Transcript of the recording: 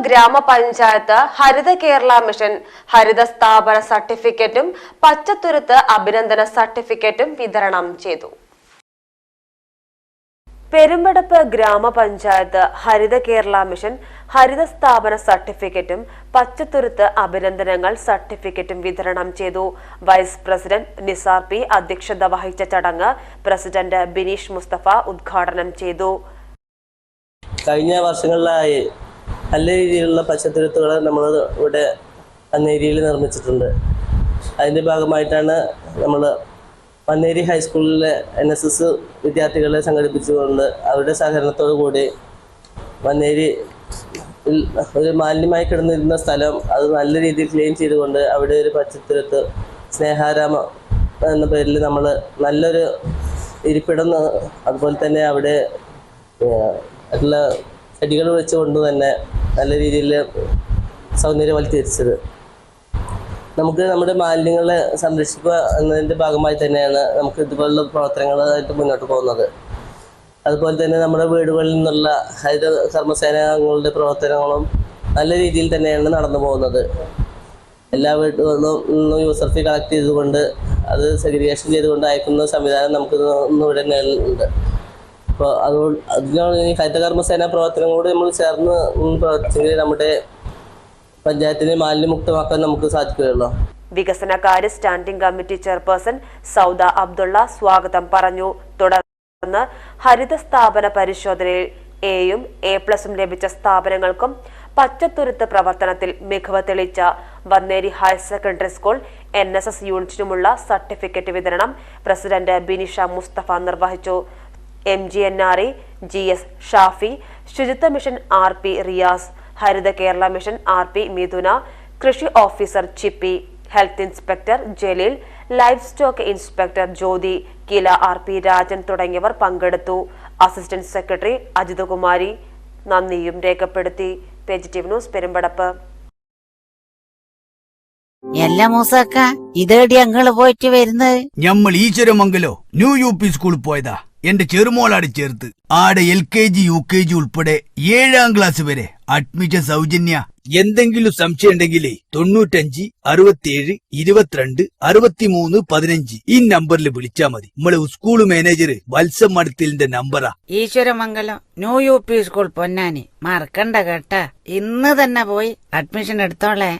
ഗ്രാമപഞ്ചായത്ത് ഹരിത കേരള മിഷൻ ഹരിത സ്ഥാപന സർട്ടിഫിക്കറ്റും പച്ചത്തുരുത്ത് അഭിനന്ദന സർട്ടിഫിക്കറ്റും വിതരണം ചെയ്തു. പെരുമ്പടപ്പ് ഗ്രാമപഞ്ചായത്ത് ഹരിത കേരള മിഷൻ ഹരിത സ്ഥാപന സർട്ടിഫിക്കറ്റും പച്ചത്തുരുത്ത് അഭിനന്ദനങ്ങൾ സർട്ടിഫിക്കറ്റും വിതരണം ചെയ്തു. വൈസ് പ്രസിഡന്റ് നിസാർ പി അധ്യക്ഷത വഹിച്ച ചടങ്ങ് പ്രസിഡന്റ് ബിനീഷ് മുസ്തഫ ഉദ്ഘാടനം ചെയ്തു. കഴിഞ്ഞ വർഷങ്ങളിലായി നല്ല രീതിയിലുള്ള പച്ചത്തുരുത്തുകൾ നമ്മൾ ഇവിടെ മന്നേരിയിൽ നിർമ്മിച്ചിട്ടുണ്ട്. അതിൻ്റെ ഭാഗമായിട്ടാണ് നമ്മൾ മന്നേരി ഹൈസ്കൂളിലെ NSS വിദ്യാർത്ഥികളെ സംഘടിപ്പിച്ചുകൊണ്ട് അവരുടെ സഹകരണത്തോടു കൂടി മന്നേരി ഒരു മാലിന്യമായി കിടന്നിരുന്ന സ്ഥലം അത് നല്ല രീതിയിൽ ക്ലീൻ ചെയ്തുകൊണ്ട് അവിടെ ഒരു പച്ചത്തുരുത്ത് സ്നേഹാരാമം എന്ന പേരിൽ നമ്മൾ നല്ലൊരു ഇരിപ്പിടം, അതുപോലെ തന്നെ അവിടെ ഉള്ള ചെടികൾ വെച്ചുകൊണ്ട് തന്നെ നല്ല രീതിയിൽ സൗന്ദര്യവൽക്കരിച്ചത്. നമുക്ക് നമ്മുടെ മാലിന്യങ്ങളെ സംരക്ഷിക്കുക എന്നതിൻ്റെ ഭാഗമായി തന്നെയാണ് നമുക്ക് ഇതുപോലുള്ള പ്രവർത്തനങ്ങളായിട്ട് മുന്നോട്ട് പോകുന്നത്. അതുപോലെ തന്നെ നമ്മുടെ വീടുകളിൽ നിന്നുള്ള ഹരിത കർമ്മസേനകളുടെ പ്രവർത്തനങ്ങളും നല്ല രീതിയിൽ തന്നെയാണ് നടന്നു പോകുന്നത്. എല്ലാ വീടുകളിലും നിന്നും യൂസർ ഫീ കളക്ട് ചെയ്തുകൊണ്ട് അത് സെഗ്രിഗേഷൻ ചെയ്തുകൊണ്ട് അയക്കുന്ന സംവിധാനം നമുക്ക് ഇവിടെ ഉണ്ട്. അപ്പോൾ അതിനോട് ഈ ഹരിതകർമ്മസേന പ്രവർത്തനം കൂടി നമ്മൾ ചേർന്ന് പ്രവർത്തിച്ചെങ്കിൽ നമ്മുടെ പഞ്ചായത്തിനെ മാലിന്യമുക്തമാക്കാൻ നമുക്ക് സാധിക്കുകയുള്ളൂ. വികസനകാര്യ standing committee chairperson Sauda Abdulla സ്വാഗതം പറഞ്ഞു. തുടർന്ന് ഹരിത സ്ഥാപന പരിശോധനയിൽ എയും A+ ലഭിച്ച സ്ഥാപനങ്ങൾക്കും പച്ചത്തുരുത്ത് പ്രവർത്തനത്തിൽ മികവ് തെളിയിച്ച Vanneri higher secondary school NSS യൂണിറ്റിനുമുള്ള സർട്ടിഫിക്കറ്റ് വിതരണം പ്രസിഡന്റ് ബിനിഷ മുസ്തഫ നിർവഹിച്ചു. MGNRE GS ഷാഫി, ശുചിത്വ mission RP Riyas, Haritha Kerala mission RP Mithuna, കൃഷി officer Chippi, health inspector Jaleel, livestock inspector Jyothi, KILA RP Rajan തുടങ്ങിയവർ പങ്കെടുത്തു. അസിസ്റ്റന്റ് സെക്രട്ടറി അജിതകുമാരി നന്ദിയും രേഖപ്പെടുത്തി. PGTV news Perumpadappu. എല്ലാ മൂസാക്ക ഇതേടി അങ്ങള് പോയിട്ട് വരുന്നത്? ഞമ്മൾ ഈശ്വരമംഗലോ ന്യൂ UP സ്കൂളിൽ പോയതാ. എന്റെ ചെറുമോളാട് ചേർത്ത് ആടെ LKG UKG ഉൾപ്പെടെ 7ാം ക്ലാസ് വരെ അഡ്മിഷൻ സൗജന്യ. എന്തെങ്കിലും സംശയം ഉണ്ടെങ്കിലേ 95 67 22 63 15 ഈ നമ്പറിൽ വിളിച്ചാ മതി. നമ്മളെ സ്കൂൾ മാനേജർ വത്സം മടത്തിലിന്റെ നമ്പറാ. Eswaramangalam new UP school Ponnani മറക്കണ്ട കേട്ടാ. ഇന്ന് തന്നെ പോയി അഡ്മിഷൻ എടുത്തോളേ.